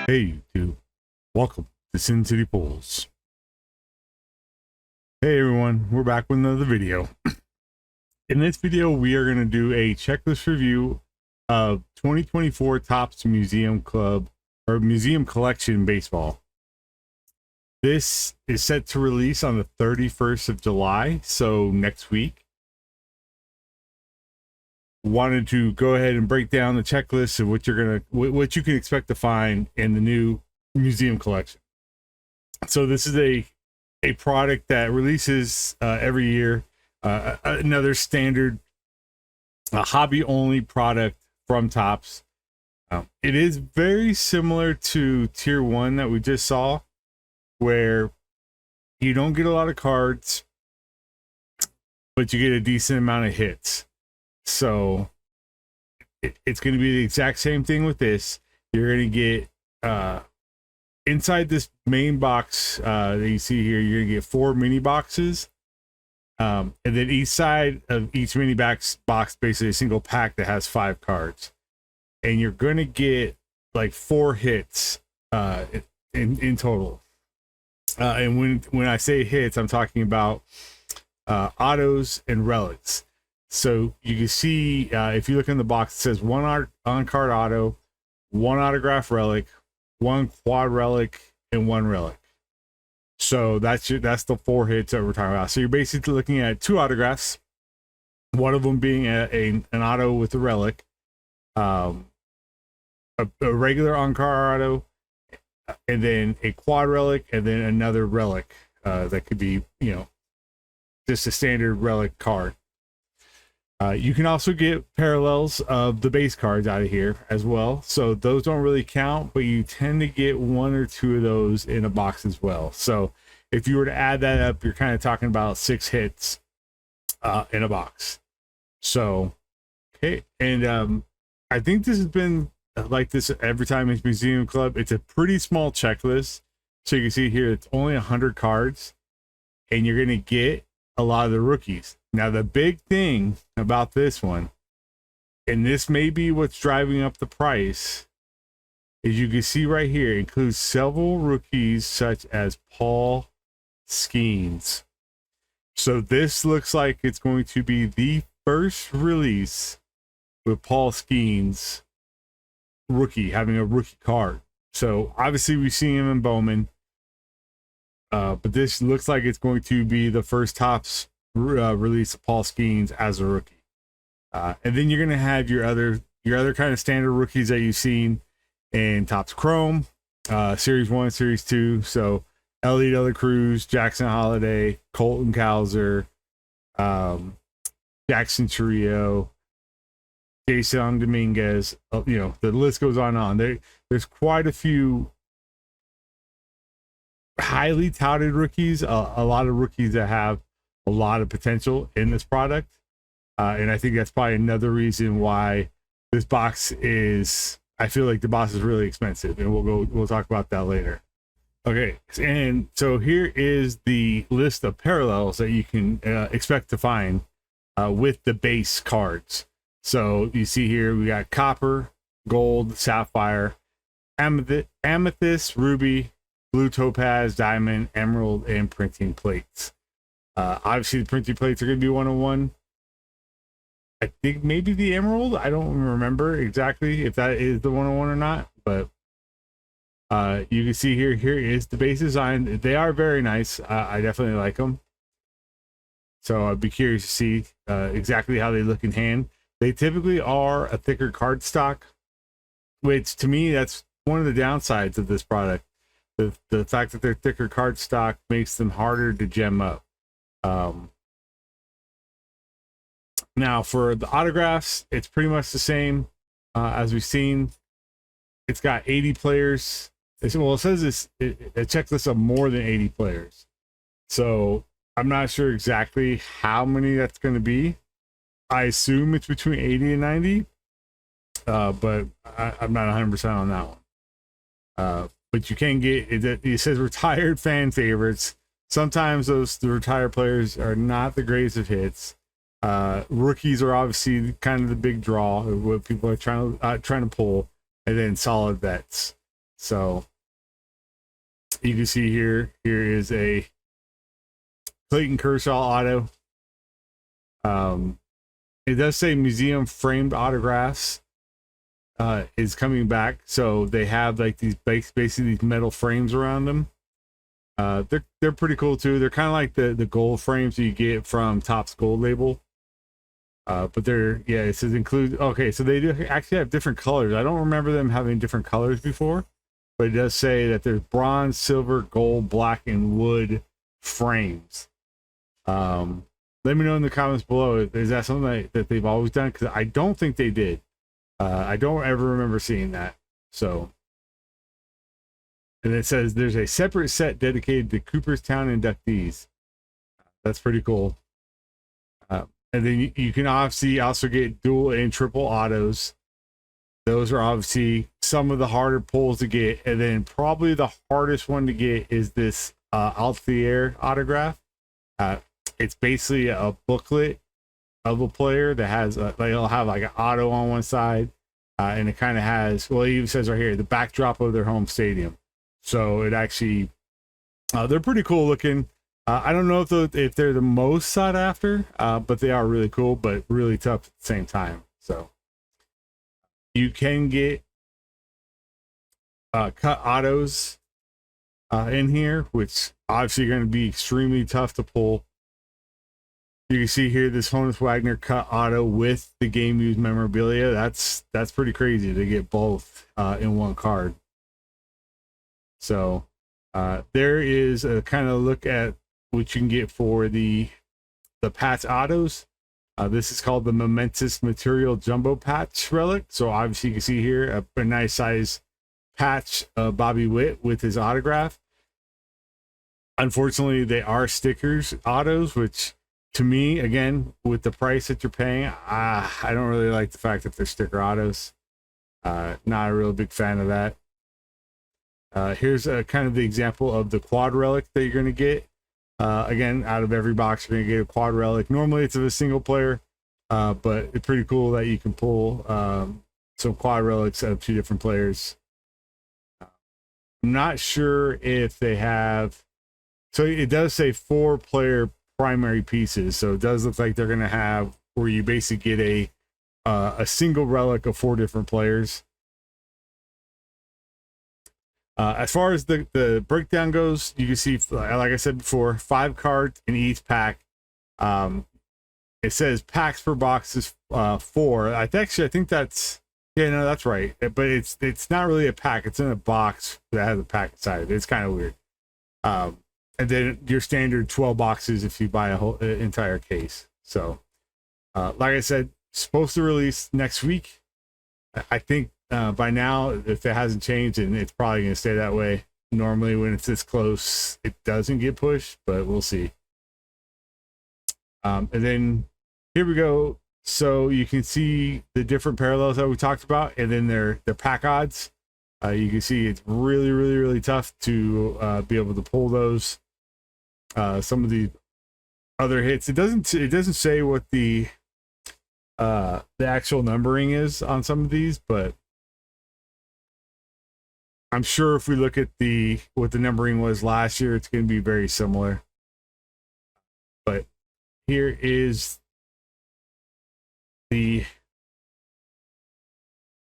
Hey YouTube, welcome to Sin City Pulls. Hey everyone, we're back with another video. In this video, we are going to do a checklist review of 2024 Topps Museum Collection Baseball. This is set to release on the 31st of July, so next week. Wanted to go ahead and break down the checklist of what you can expect to find in the new museum collection. So this is a product that releases every year, another standard hobby only product from Topps. It is very similar to Tier 1 that we just saw, where you don't get a lot of cards, but you get a decent amount of hits. So it's going to be the exact same thing with this. You're going to get inside this main box that you see here, you're going to get 4 mini boxes. And then each side of each mini box, basically a single pack that has 5 cards. And you're going to get like 4 hits in total. And when I say hits, I'm talking about autos and relics. So you can see, if you look in the box, it says 1 on-card auto, 1 autograph relic, 1 quad relic, and 1 relic. So that's the 4 hits that we're talking about. So you're basically looking at 2 autographs, one of them being an auto with a relic, a regular on-card auto, and then a quad relic, and then another relic that could be, just a standard relic card. You can also get parallels of the base cards out of here as well. So those don't really count, but you tend to get 1 or 2 of those in a box as well. So if you were to add that up, you're kind of talking about 6 hits in a box. So, okay. And I think this has been like this every time it's Museum Club. It's a pretty small checklist. So you can see here, it's only 100 cards, and you're going to get a lot of the rookies. Now, the big thing about this one, and this may be what's driving up the price, is you can see right here, it includes several rookies such as Paul Skeens. So this looks like it's going to be the first release with Paul Skeens rookie, having a rookie card. So obviously we've seen him in Bowman, but this looks like it's going to be the first Topps release of Paul Skeens as a rookie. And then you're going to have your other kind of standard rookies that you've seen in Topps Chrome, Series 1, Series 2. So Ellie De La Cruz, Jackson Holiday, Colton Cowser, Jackson Chourio, Jason Dominguez. The list goes on. There's quite a few highly touted rookies, a lot of rookies that have a lot of potential in this product, and I think that's probably another reason why this box is, I feel like the box is really expensive, and we'll talk about that later. Okay, and so here is the list of parallels that you can expect to find with the base cards. So you see here we got copper, gold, sapphire, amethyst, ruby, blue topaz, diamond, emerald, and printing plates. Obviously the printing plates are going to be 101. I think maybe the emerald, I don't remember exactly if that is the 101 or not, but you can see here is the base design. They are very nice. I definitely like them. So I'd be curious to see exactly how they look in hand. They typically are a thicker cardstock, which to me, that's one of the downsides of this product. The fact that they're thicker cardstock makes them harder to gem up. Now for the autographs, it's pretty much the same as we've seen. It's got 80 players. It says it's a checklist of more than 80 players. So I'm not sure exactly how many that's going to be. I assume it's between 80 and 90, but I'm not 100% on that one. But you can get it says retired fan favorites. Sometimes the retired players are not the greatest of hits. Rookies are obviously kind of the big draw of what people are trying to pull, and then solid vets. So you can see here is a Clayton Kershaw auto. It does say museum framed autographs is coming back. So they have like these basically these metal frames around them. They're pretty cool too. They're kind of like the gold frames you get from Topps Gold Label. But they're, yeah, it says include, okay, so they do actually have different colors. I don't remember them having different colors before, but it does say that there's bronze, silver, gold, black, and wood frames. Let me know in the comments below, is that something that they've always done? Because I don't think they did. I don't ever remember seeing that. So, and it says there's a separate set dedicated to Cooperstown inductees. That's pretty cool. And then you can obviously also get dual and triple autos. Those are obviously some of the harder pulls to get. And then probably the hardest one to get is this Alfier autograph. It's basically a booklet of a player that has, they'll have like an auto on one side. And it kind of has, well, it even says right here, the backdrop of their home stadium. So it actually, they're pretty cool looking. I don't know if they're the most sought after, but they are really cool, but really tough at the same time. So you can get cut autos in here, which obviously are going to be extremely tough to pull. You can see here this Honus Wagner cut auto with the game used memorabilia. That's pretty crazy to get both in one card. So there is a kind of look at what you can get for the patch autos. This is called the Momentous Material Jumbo Patch Relic. So obviously you can see here a nice size patch of Bobby Witt with his autograph. Unfortunately, they are stickers autos, which to me, again, with the price that you're paying, I don't really like the fact that they're sticker autos. Not a real big fan of that. Here's kind of the example of the quad relic that you're going to get. Again, out of every box, you're going to get a quad relic. Normally, it's of a single player, but it's pretty cool that you can pull some quad relics of two different players. I'm not sure if they have... So it does say 4-player primary pieces. So it does look like they're going to have where you basically get a single relic of 4 different players. As far as the breakdown goes, you can see, like I said before, 5 cards in each pack. It says packs per box is 4. I think that's, yeah, no, that's right. But it's not really a pack. It's in a box that has a pack inside of it. It's kind of weird. And then your standard 12 boxes if you buy a whole entire case. So, like I said, supposed to release next week. I think by now, if it hasn't changed, and it's probably going to stay that way. Normally, when it's this close, it doesn't get pushed, but we'll see. And then here we go. So you can see the different parallels that we talked about, and then their pack odds. You can see it's really, really, really tough to be able to pull those. Some of the other hits, it doesn't say what the actual numbering is on some of these, but I'm sure if we look at what the numbering was last year, it's going to be very similar. But here is the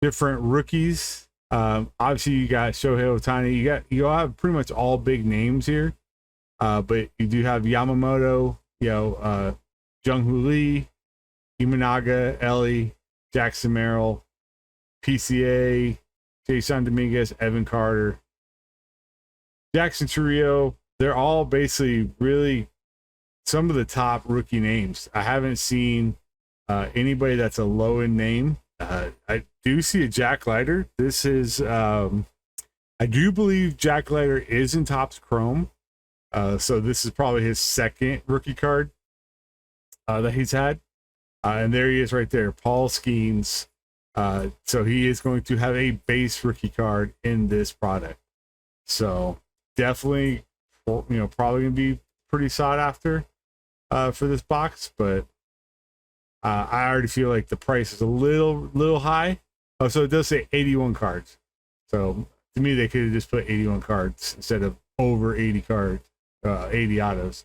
different rookies. Obviously you got Shohei Ohtani. You have pretty much all big names here. But you do have Yamamoto, Jung-Hoo Lee, Imanaga, Ellie, Jackson Merrill, PCA, Jason Dominguez, Evan Carter, Jackson Chourio. They're all basically really some of the top rookie names. I haven't seen anybody that's a low-end name. I do see a Jack Leiter. This is, I do believe Jack Leiter is in Topps Chrome. So this is probably his second rookie card that he's had. And there he is right there, Paul Skeens. So he is going to have a base rookie card in this product. So definitely, probably going to be pretty sought after for this box. But I already feel like the price is a little high. Oh, so it does say 81 cards. So to me, they could have just put 81 cards instead of over 80 cards, 80 autos.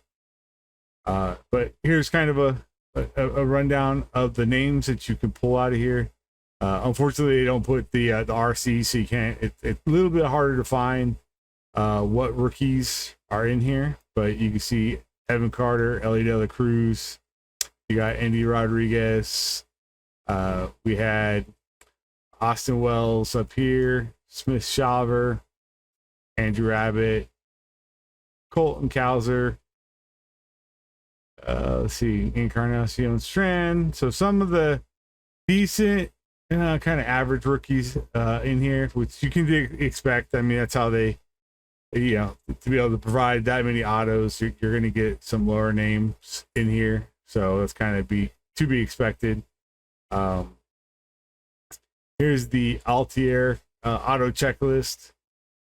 But here's kind of a rundown of the names that you can pull out of here. Unfortunately, they don't put the RC, so you can't. It's a little bit harder to find what rookies are in here. But you can see Evan Carter, Ellie De La Cruz. You got Andy Rodriguez. We had Austin Wells up here, Smith Shaver, Andrew Abbott, Colton Cowser. Let's see, Encarnacion Strand. So some of the decent, kind of average rookies in here, which you can expect. I mean, that's how they, to be able to provide that many autos, you're going to get some lower names in here. So that's kind of to be expected. Here's the Altier auto checklist.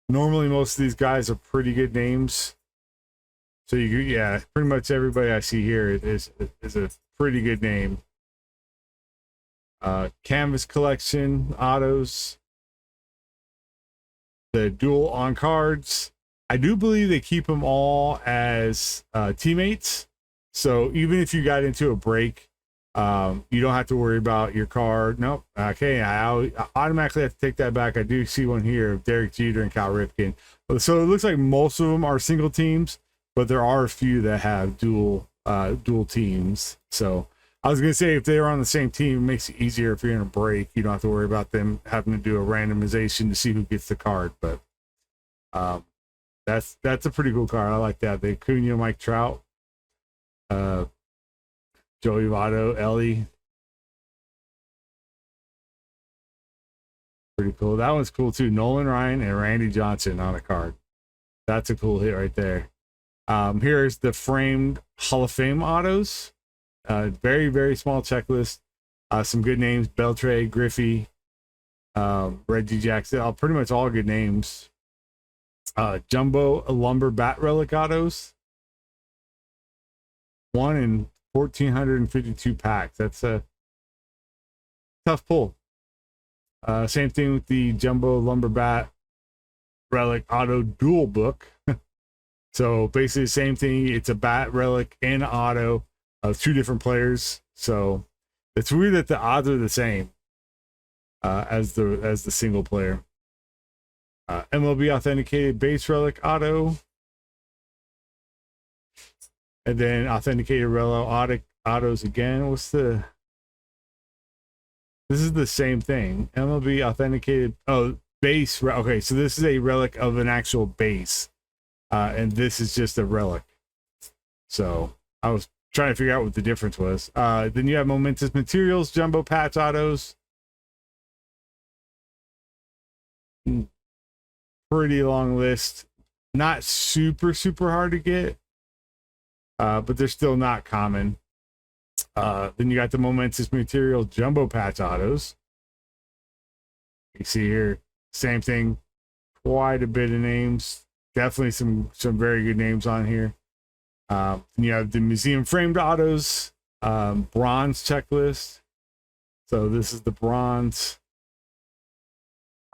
Normally, most of these guys are pretty good names. So pretty much everybody I see here is a pretty good name. Canvas collection autos. The dual on cards. I do believe they keep them all as teammates. So even if you got into a break, you don't have to worry about your card. Nope. Okay, I automatically have to take that back. I do see one here of Derek Jeter and Cal Ripken. So it looks like most of them are single teams, but there are a few that have dual teams. So I was gonna say, if they're on the same team, it makes it easier if you're in a break. You don't have to worry about them having to do a randomization to see who gets the card. But that's a pretty cool card. I like that. The Acuna, Mike Trout, Joey Votto, Ellie. Pretty cool. That one's cool too. Nolan Ryan and Randy Johnson on a card. That's a cool hit right there. Here's the framed Hall of Fame autos. Very, very small checklist. Some good names: Beltre, Griffey, Reggie Jackson. Pretty much all good names. Jumbo Lumber Bat Relic autos. 1 in 1,452 packs. That's a tough pull. Same thing with the Jumbo Lumber Bat Relic Auto Dual Book. So basically the same thing. It's a bat relic and auto of 2 different players. So it's weird that the odds are the same as the single player. MLB authenticated base relic auto. And then authenticated Relo autos again. This is the same thing. MLB authenticated base. Okay, so this is a relic of an actual base. And this is just a relic. So I was trying to figure out what the difference was. Then you have Momentous Materials, Jumbo Patch autos. Pretty long list. Not super hard to get. But they're still not common. Then you got the Momentous Material Jumbo Patch autos. You see here, same thing. Quite a bit of names. Definitely some very good names on here. Then you have the museum framed autos, bronze checklist. So this is the bronze.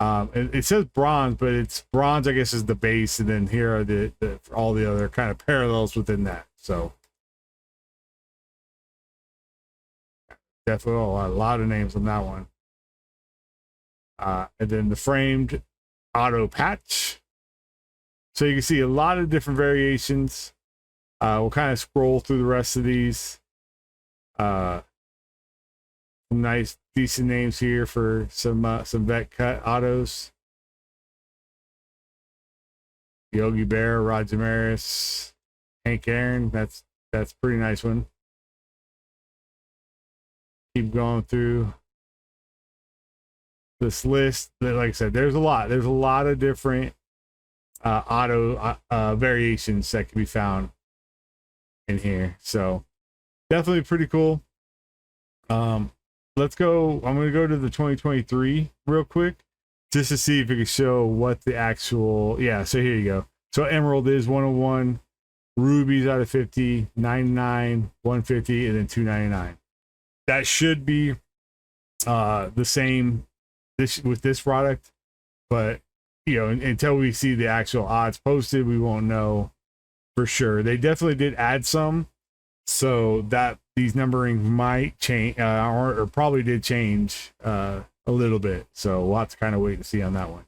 It says bronze, but it's bronze, I guess, is the base, and then here are all the other kind of parallels within that. So definitely a lot of names on that one. And then the framed auto patch. So you can see a lot of different variations. We'll kind of scroll through the rest of these. Some nice, decent names here for some vet cut autos. Yogi Berra, Roger Maris, Hank Aaron. That's a pretty nice one. Keep going through this list. Like I said, there's a lot of different auto variations that can be found in here. So definitely pretty cool. Let's go. I'm going to go to the 2023 real quick just to see if it can show what the actual, so here you go. So Emerald is 101, Ruby's out of 50, 99, 150, and then 299. That should be the same with this product, but you know, until we see the actual odds posted, we won't know for sure. They definitely did add some, so that these numbering might change, or probably did change a little bit. So we'll have to kind of wait and see on that one.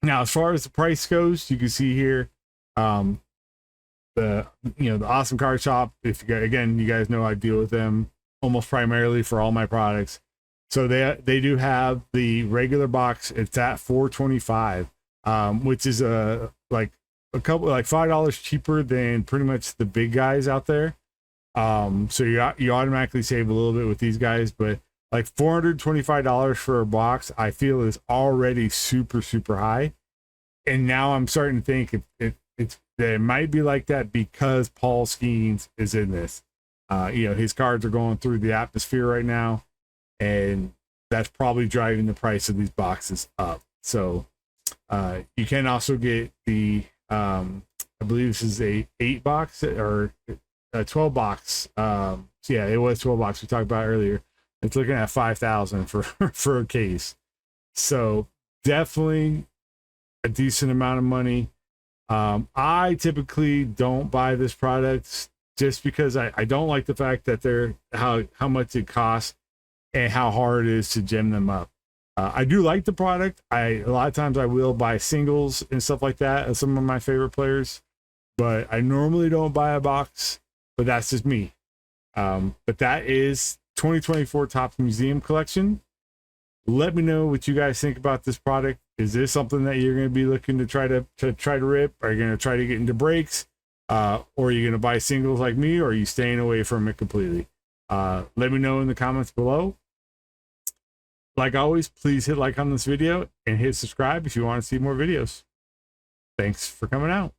Now, as far as the price goes, you can see here, the Awesome Card Shop. If you guys, again, you guys know I deal with them almost primarily for all my products. So they do have the regular box. It's at $425, which is like a couple, like $5 cheaper than pretty much the big guys out there. So you automatically save a little bit with these guys, but like $425 for a box, I feel is already super, super high. And now I'm starting to think it might be like that because Paul Skeens is in this. His cards are going through the atmosphere right now, and that's probably driving the price of these boxes up. So you can also get the I believe this is a 8 box or a 12 box. Yeah, it was 12 box we talked about earlier. It's looking at $5,000 for a case. So definitely a decent amount of money. I typically don't buy this product just because I don't like the fact that they're how much it costs and how hard it is to gem them up. I do like the product. A lot of times I will buy singles and stuff like that of some of my favorite players, but I normally don't buy a box, but that's just me. But that is 2024 Topps Musem Collection. Let me know what you guys think about this product. Is this something that you're going to be looking to try to rip? Are you going to try to get into breaks? Or are you going to buy singles like me, or are you staying away from it completely? Let me know in the comments below. Like always, please hit like on this video and hit subscribe if you want to see more videos. Thanks for coming out.